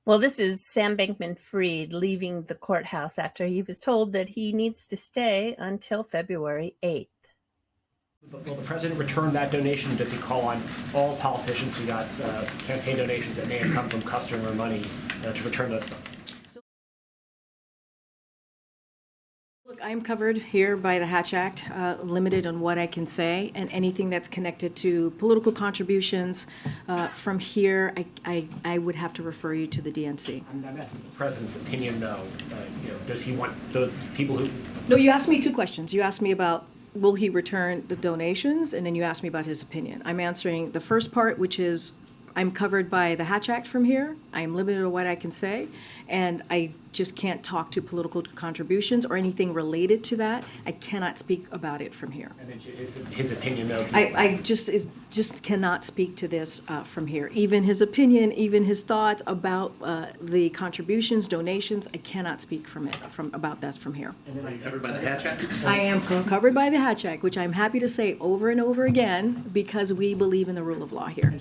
Well, this is Sam Bankman-Fried leaving the courthouse after he was told that he needs to stay until February 8th. Will the president return that donation? Does he call on all politicians who got campaign donations that may have come from customer money to return those funds? Look, I'm covered here by the Hatch Act, limited on what I can say, and anything that's connected to political contributions from here, I would have to refer you to the DNC. I'm asking the president's opinion, though. Does he want those people who... No, you asked me two questions. You asked me about will he return the donations, and then you asked me about his opinion. I'm answering the first part, which is I'm covered by the Hatch Act from here. I'm limited to what I can say, and I just can't talk to political contributions or anything related to that. I cannot speak about it from here. And his opinion, though? I just cannot speak to this from here. Even his opinion, even his thoughts about the contributions, donations, I cannot speak about that from here. And then are you covered by the Hatch Act? I am covered by the Hatch Act, which I'm happy to say over and over again because we believe in the rule of law here.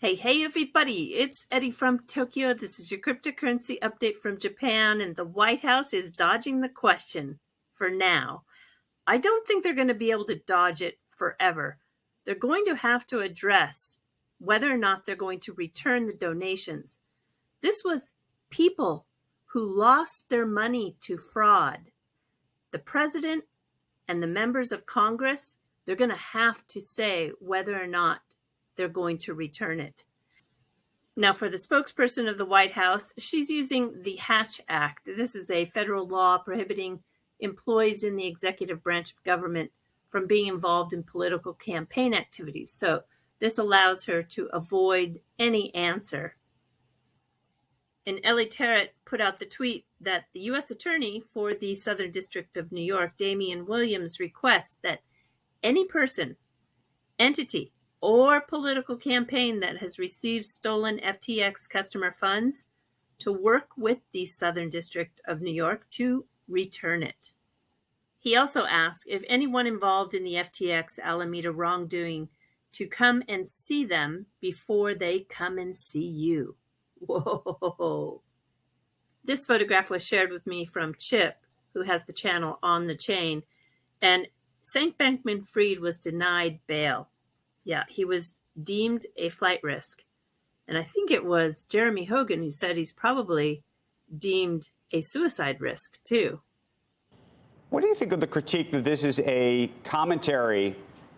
Hey everybody, it's Eri from Tokyo. This is your cryptocurrency update from Japan, and the White House is dodging the question for now. I don't think they're going to be able to dodge it forever. They're going to have to address whether or not they're going to return the donations. This was people who lost their money to fraud. The president and the members of Congress, they're going to have to say whether or not they're going to return it. Now, for the spokesperson of the White House, she's using the Hatch Act. This is a federal law prohibiting employees in the executive branch of government from being involved in political campaign activities. So this allows her to avoid any answer. And Ellie Terrett put out the tweet that the U.S. Attorney for the Southern District of New York, Damian Williams, requests that any person, entity, or political campaign that has received stolen FTX customer funds to work with the Southern District of New York to return it. He also asked if anyone involved in the FTX Alameda wrongdoing to come and see them before they come and see you. Whoa. This photograph was shared with me from Chip, who has the channel On the Chain, and St. Bankman-Fried was denied bail. Yeah, he was deemed a flight risk. And I think it was Jeremy Hogan who said he's probably deemed a suicide risk, too. What do you think of the critique that this is a commentary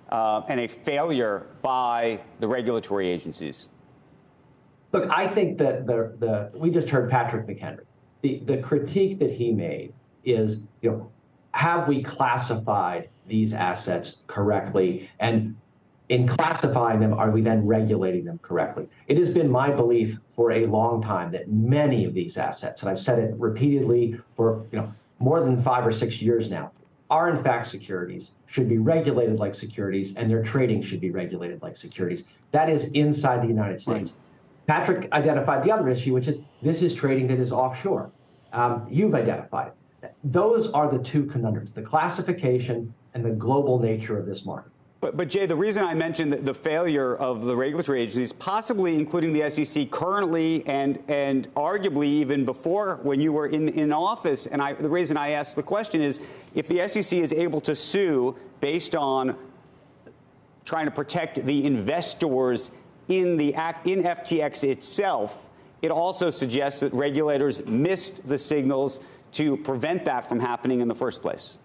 and a failure by the regulatory agencies? Look, I think that we just heard Patrick McHenry. The critique that he made is, have we classified these assets correctly? And in classifying them, are we then regulating them correctly? It has been my belief for a long time that many of these assets, and I've said it repeatedly for more than 5 or 6 years now, are in fact securities, should be regulated like securities, and their trading should be regulated like securities. That is inside the United States. Right. Patrick identified the other issue, which is this is trading that is offshore. You've identified it. Those are the two conundrums, the classification and the global nature of this market. But Jay, the reason I mentioned the failure of the regulatory agencies, possibly including the SEC currently and arguably even before when you were in office, and the reason I asked the question is if the SEC is able to sue based on trying to protect the investors in FTX itself, it also suggests that regulators missed the signals to prevent that from happening in the first place.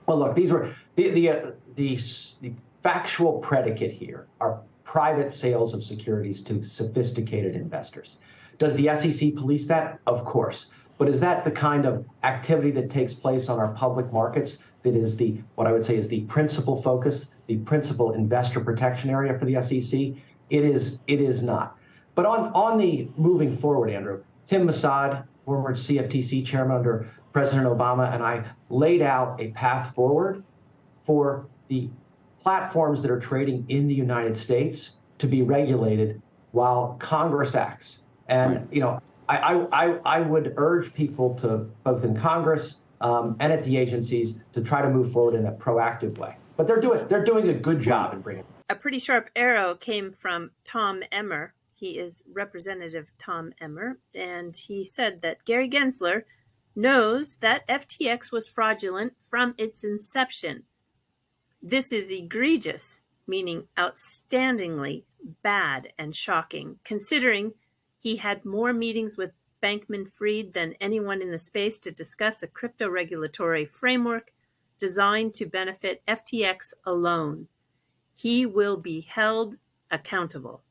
Well, look, these were the factual predicate here are private sales of securities to sophisticated investors. Does the SEC police that? Of course. But is that the kind of activity that takes place on our public markets that is what I would say is the principal focus, the principal investor protection area for the SEC? It is not. But on the moving forward, Andrew, Tim Masad, former CFTC chairman under President Obama, and I laid out a path forward for the platforms that are trading in the United States to be regulated while Congress acts. And, I would urge people to, both in Congress and at the agencies, to try to move forward in a proactive way. But they're doing a good job in bringing it. A pretty sharp arrow came from Tom Emmer. He is Representative Tom Emmer, and he said that Gary Gensler knows that FTX was fraudulent from its inception. This is egregious, meaning outstandingly bad and shocking, considering he had more meetings with Bankman-Fried than anyone in the space to discuss a crypto regulatory framework designed to benefit FTX alone. He will be held accountable.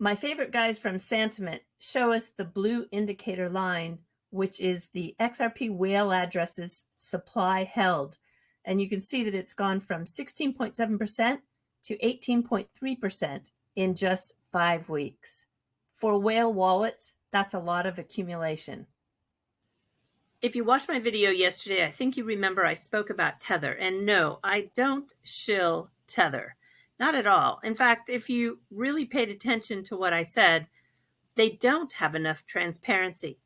My favorite guys from Santiment show us the blue indicator line, which is the XRP whale addresses supply held. And you can see that it's gone from 16.7% to 18.3% in just 5 weeks. For whale wallets, that's a lot of accumulation. If you watched my video yesterday, I think you remember I spoke about Tether. And no, I don't shill Tether. Not at all. In fact, if you really paid attention to what I said, they don't have enough transparency.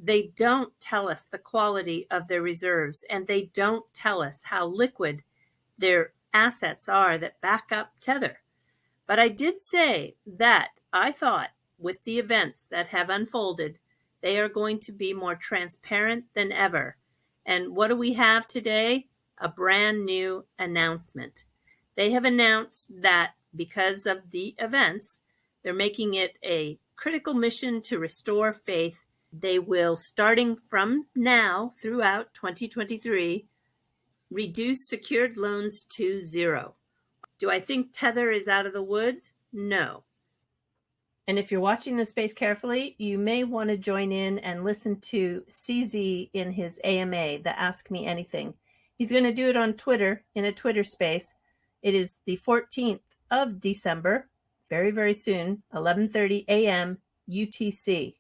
They don't tell us the quality of their reserves, and they don't tell us how liquid their assets are that back up Tether. But I did say that I thought with the events that have unfolded, they are going to be more transparent than ever. And what do we have today? A brand new announcement. They have announced that because of the events, they're making it a critical mission to restore faith. They will, starting from now throughout 2023, reduce secured loans to 0. Do I think Tether is out of the woods? No. And if you're watching this space carefully, you may want to join in and listen to CZ in his AMA, the Ask Me Anything. He's going to do it on Twitter, in a Twitter space. It is the 14th of December, very, very soon, 11:30 a.m. UTC.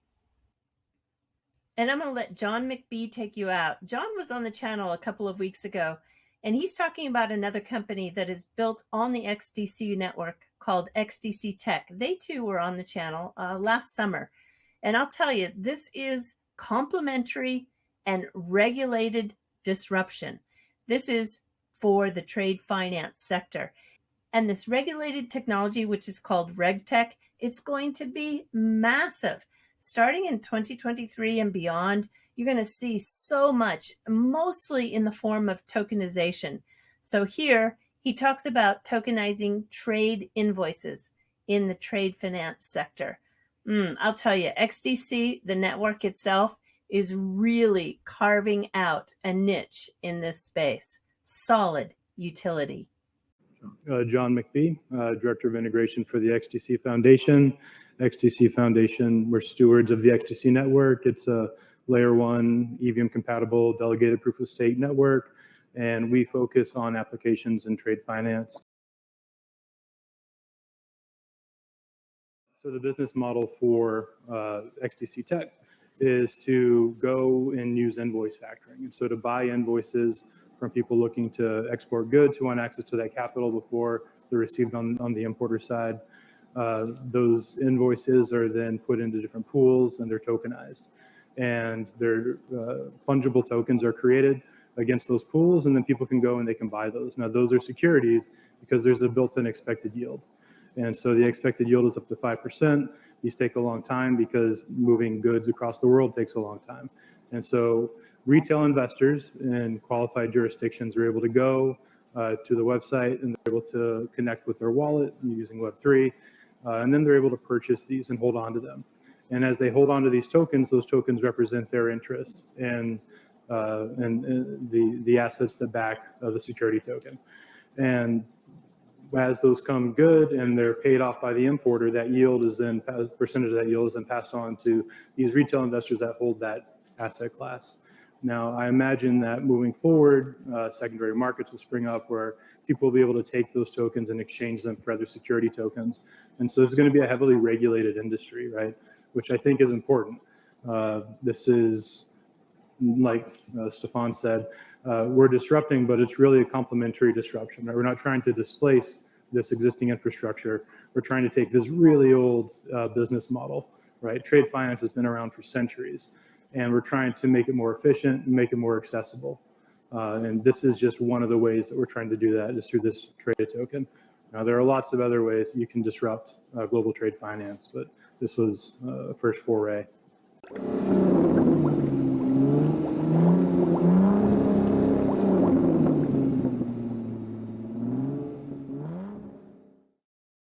And I'm going to let John McBee take you out. John was on the channel a couple of weeks ago, and he's talking about another company that is built on the XDC network called XDC Tech. They too were on the channel last summer. And I'll tell you, this is complementary and regulated disruption. This is for the trade finance sector. And this regulated technology, which is called RegTech, it's going to be massive. Starting in 2023 and beyond, you're going to see so much, mostly in the form of tokenization. So here, he talks about tokenizing trade invoices in the trade finance sector. I'll tell you, XDC, the network itself, is really carving out a niche in this space. Solid utility. John McBee, Director of Integration for the XTC Foundation. XTC Foundation, we're stewards of the XTC network. It's a layer 1 EVM compatible delegated proof of stake network, and we focus on applications in trade finance. So the business model for XTC Tech is to go and use invoice factoring. And so to buy invoices from people looking to export goods who want access to that capital before they're received on the importer side. Those invoices are then put into different pools and they're tokenized. And their fungible tokens are created against those pools, and then people can go and they can buy those. Now, those are securities because there's a built-in expected yield. And so the expected yield is up to 5%. These take a long time because moving goods across the world takes a long time. And so retail investors in qualified jurisdictions are able to go to the website and they're able to connect with their wallet using Web3. And then they're able to purchase these and hold on to them. And as they hold on to these tokens, those tokens represent their interest in the assets that back the security token. And as those come good and they're paid off by the importer, that yield is then, percentage of that yield is then passed on to these retail investors that hold that asset class. Now, I imagine that moving forward, secondary markets will spring up where people will be able to take those tokens and exchange them for other security tokens. And so this is going to be a heavily regulated industry, right? Which I think is important. This is, like Stefan said, we're disrupting, but it's really a complementary disruption. Right? We're not trying to displace this existing infrastructure. We're trying to take this really old business model, right? Trade finance has been around for centuries, and we're trying to make it more efficient and make it more accessible. And this is just one of the ways that we're trying to do that is through this trade token. Now, there are lots of other ways you can disrupt global trade finance, but this was a first foray.